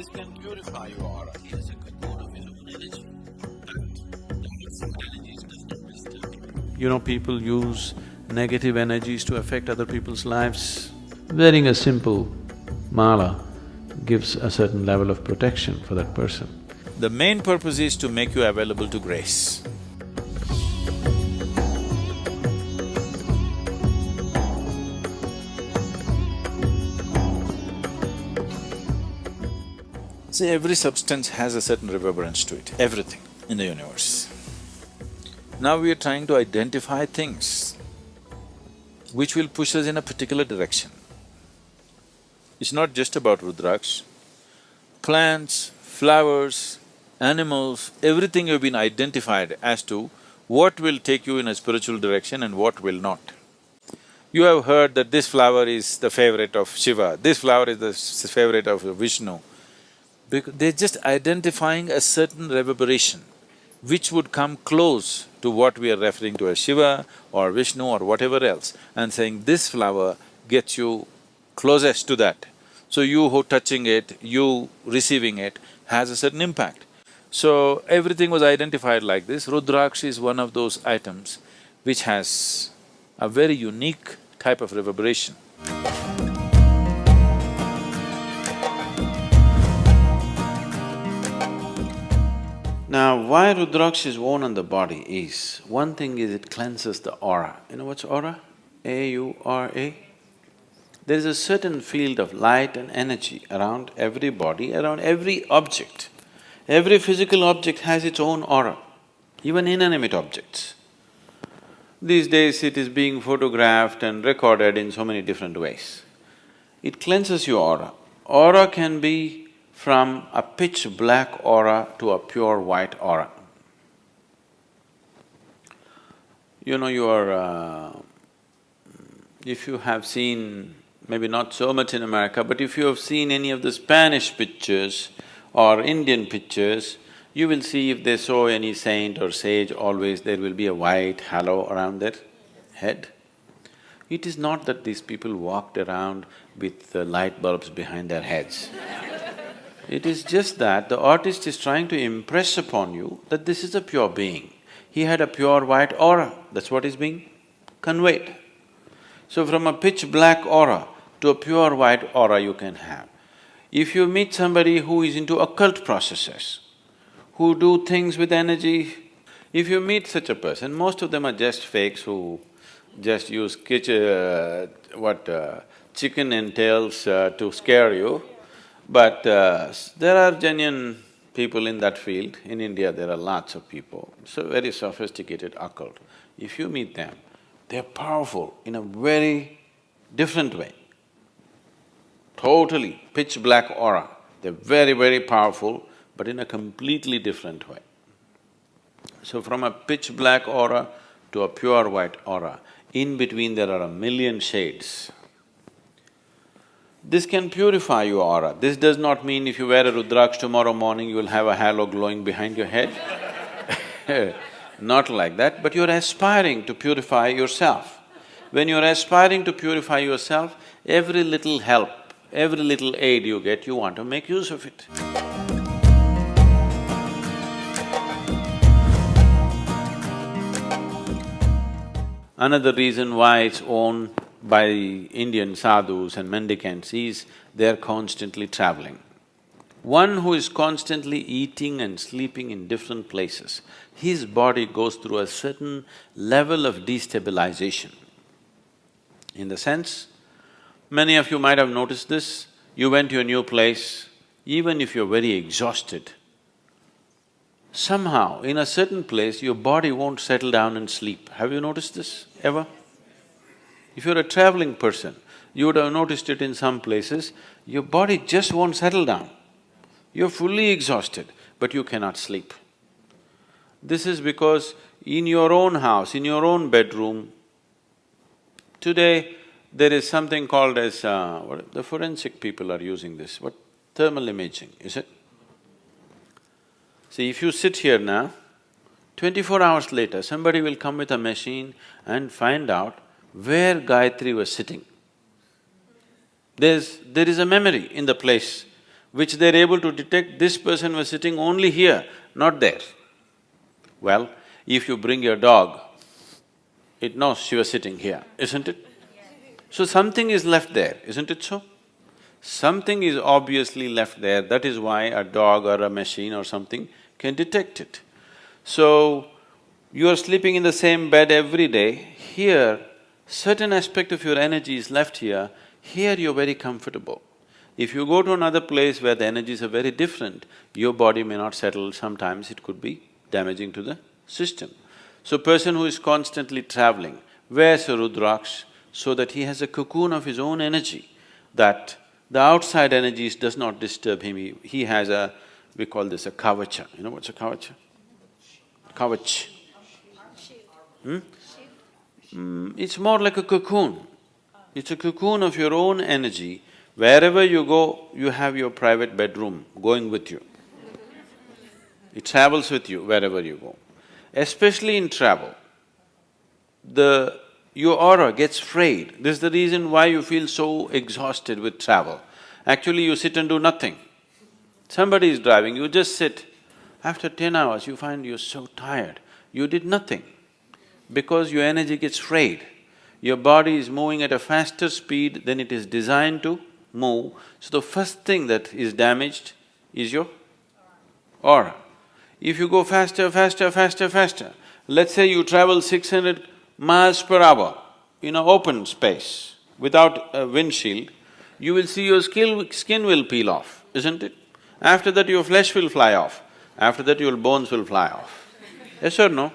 This can purify your aura. It is a good mode of energy. You know, people use negative energies to affect other people's lives. Wearing a simple mala gives a certain level of protection for that person. The main purpose is to make you available to grace. See, every substance has a certain reverberance to it, everything in the universe. Now we are trying to identify things which will push us in a particular direction. It's not just about Rudraksh. Plants, flowers, animals, everything have been identified as to what will take you in a spiritual direction and what will not. You have heard that this flower is the favorite of Shiva, this flower is the favorite of Vishnu. Because they're just identifying a certain reverberation which would come close to what we are referring to as Shiva or Vishnu or whatever else, and saying this flower gets you closest to that. So you who touching it, you receiving it has a certain impact. So everything was identified like this. Rudraksh is one of those items which has a very unique type of reverberation. Now, why Rudraksh is worn on the body is, one thing is it cleanses the aura. You know what's aura? A-U-R-A? There is a certain field of light and energy around every body, around every object. Every physical object has its own aura, even inanimate objects. These days it is being photographed and recorded in so many different ways. It cleanses your aura. Aura can be from a pitch black aura to a pure white aura. You know, if you have seen, maybe not so much in America, but if you have seen any of the Spanish pictures or Indian pictures, you will see if they show any saint or sage, always there will be a white halo around their head. It is not that these people walked around with light bulbs behind their heads. It is just that the artist is trying to impress upon you that this is a pure being. He had a pure white aura, that's what is being conveyed. So from a pitch black aura to a pure white aura you can have. If you meet somebody who is into occult processes, who do things with energy, if you meet such a person, most of them are just fakes who just use chicken entails to scare you. But there are genuine people in that field. In India, there are lots of people, so very sophisticated occult. If you meet them, they're powerful in a very different way. Totally pitch black aura. They're very, very powerful, but in a completely different way. So from a pitch black aura to a pure white aura, in between there are a million shades. This can purify your aura. This does not mean if you wear a Rudraksh tomorrow morning, you will have a halo glowing behind your head. Not like that, but you're aspiring to purify yourself. When you're aspiring to purify yourself, every little help, every little aid you get, you want to make use of it. Another reason why it's worn by Indian sadhus and mendicants is they're constantly traveling. One who is constantly eating and sleeping in different places, his body goes through a certain level of destabilization. In the sense, many of you might have noticed this, you went to a new place, even if you're very exhausted, somehow in a certain place your body won't settle down and sleep. Have you noticed this ever? If you're a traveling person, you would have noticed it in some places, your body just won't settle down. You're fully exhausted, but you cannot sleep. This is because in your own house, in your own bedroom, today there is something called as… the forensic people are using this, what? Thermal imaging, is it? See, if you sit here now, 24 hours later, somebody will come with a machine and find out where Gayatri was sitting. There is a memory in the place which they're able to detect this person was sitting only here, not there. Well, if you bring your dog, it knows she was sitting here, isn't it? So something is left there, isn't it so? Something is obviously left there, that is why a dog or a machine or something can detect it. So, you are sleeping in the same bed every day, here, certain aspect of your energy is left here, here you're very comfortable. If you go to another place where the energies are very different, your body may not settle, sometimes it could be damaging to the system. So, person who is constantly traveling wears a Rudraksh so that he has a cocoon of his own energy, that the outside energies does not disturb him. He has a… we call this a kavacha. You know what's a kavacha? Kavach. It's more like a cocoon. It's a cocoon of your own energy. Wherever you go, you have your private bedroom going with you. It travels with you wherever you go. Especially in travel, your aura gets frayed. This is the reason why you feel so exhausted with travel. Actually, you sit and do nothing. Somebody is driving, you just sit. After 10 hours, you find you're so tired. You did nothing because your energy gets frayed. Your body is moving at a faster speed than it is designed to move. So the first thing that is damaged is your aura. If you go faster, let's say you travel 600 miles per hour in an open space without a windshield, you will see your skin will peel off, isn't it? After that your flesh will fly off, after that your bones will fly off. Yes or no?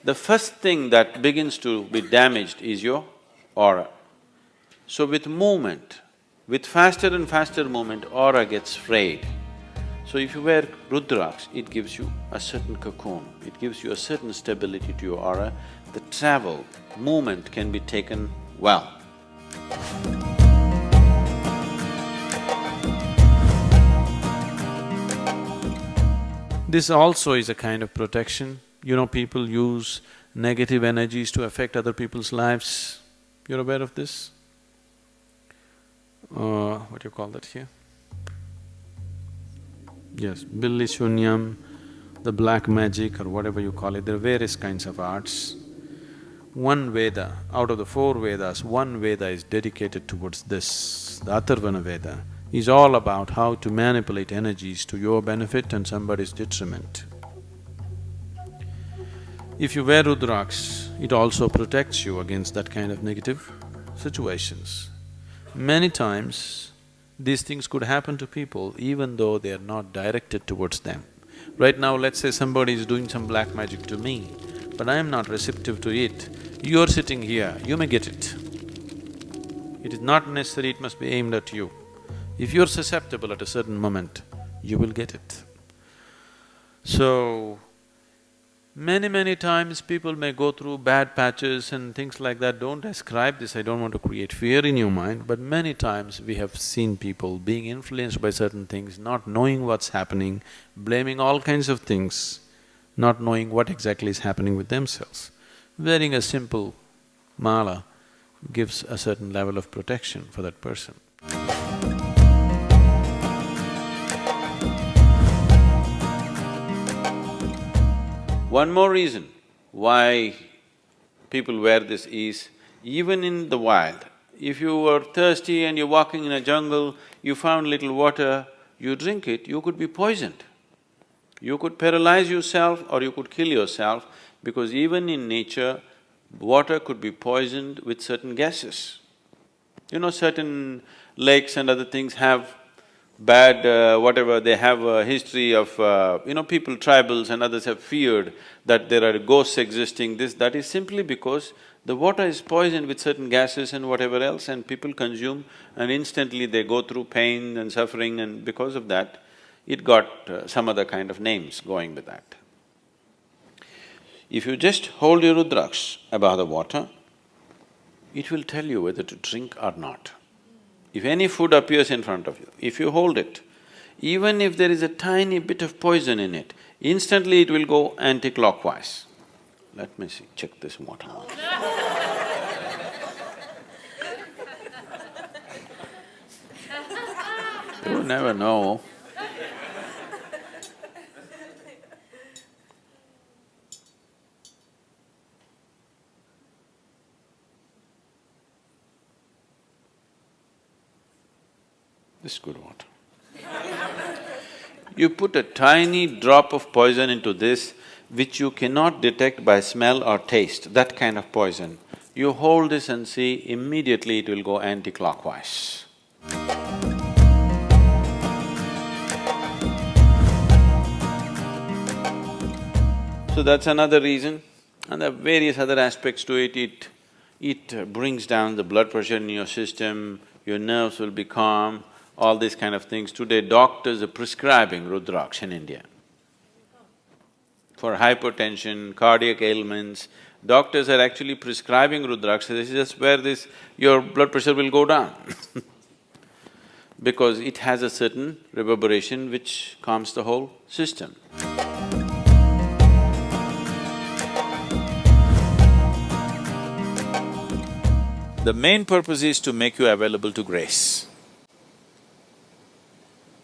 The first thing that begins to be damaged is your aura. So with movement, with faster and faster movement, aura gets frayed. So if you wear Rudraksh, it gives you a certain cocoon, it gives you a certain stability to your aura. The travel, movement can be taken well. This also is a kind of protection. You know, people use negative energies to affect other people's lives. You're aware of this? What do you call that here? Yes, Billi Shunyam, the black magic or whatever you call it, there are various kinds of arts. One Veda, out of the 4 Vedas, one Veda is dedicated towards this. The Atharvana Veda is all about how to manipulate energies to your benefit and somebody's detriment. If you wear Rudraksh, it also protects you against that kind of negative situations. Many times, these things could happen to people even though they are not directed towards them. Right now, let's say somebody is doing some black magic to me, but I am not receptive to it. You're sitting here, you may get it. It is not necessary it must be aimed at you. If you're susceptible at a certain moment, you will get it. So, many times people may go through bad patches and things like that. Don't ascribe this, I don't want to create fear in your mind, but many times we have seen people being influenced by certain things, not knowing what's happening, blaming all kinds of things, not knowing what exactly is happening with themselves. Wearing a simple mala gives a certain level of protection for that person. One more reason why people wear this is, even in the wild, if you were thirsty and you're walking in a jungle, you found little water, you drink it, you could be poisoned. You could paralyze yourself or you could kill yourself, because even in nature, water could be poisoned with certain gases. You know, certain lakes and other things have bad whatever, they have a history of people, tribals and others have feared that there are ghosts existing, that is simply because the water is poisoned with certain gases and whatever else, and people consume and instantly they go through pain and suffering, and because of that, it got some other kind of names going with that. If you just hold your Rudraksh above the water, it will tell you whether to drink or not. If any food appears in front of you, if you hold it, even if there is a tiny bit of poison in it, instantly it will go anti-clockwise. Let me see, check this water. You never know. This is good water. You put a tiny drop of poison into this, which you cannot detect by smell or taste, that kind of poison. You hold this and see, immediately it will go anti-clockwise. So that's another reason. And there are various other aspects to it. It brings down the blood pressure in your system, your nerves will be calm, all these kind of things. Today, doctors are prescribing Rudraksh in India. For hypertension, cardiac ailments, doctors are actually prescribing Rudraksh. This is just where your blood pressure will go down because it has a certain reverberation which calms the whole system. The main purpose is to make you available to grace.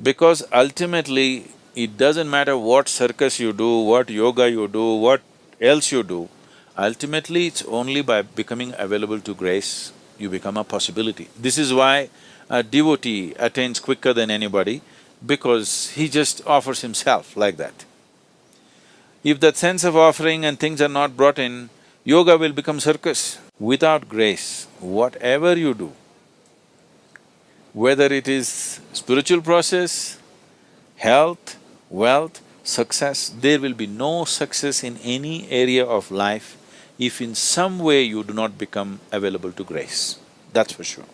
Because ultimately, it doesn't matter what circus you do, what yoga you do, what else you do, ultimately it's only by becoming available to grace, you become a possibility. This is why a devotee attains quicker than anybody, because he just offers himself like that. If that sense of offering and things are not brought in, yoga will become circus. Without grace, whatever you do, whether it is spiritual process, health, wealth, success, there will be no success in any area of life if in some way you do not become available to grace, that's for sure.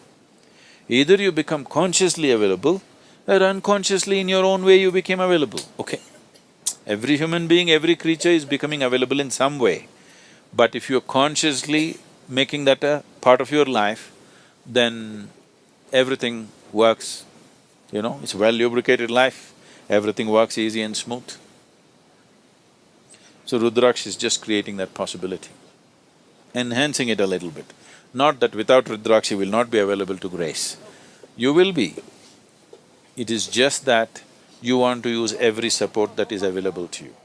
Either you become consciously available or unconsciously in your own way you became available, okay? Every human being, every creature is becoming available in some way. But if you're consciously making that a part of your life, then everything works, it's a well-lubricated life, everything works easy and smooth. So Rudraksh is just creating that possibility, enhancing it a little bit. Not that without Rudraksh you will not be available to grace. You will be. It is just that you want to use every support that is available to you.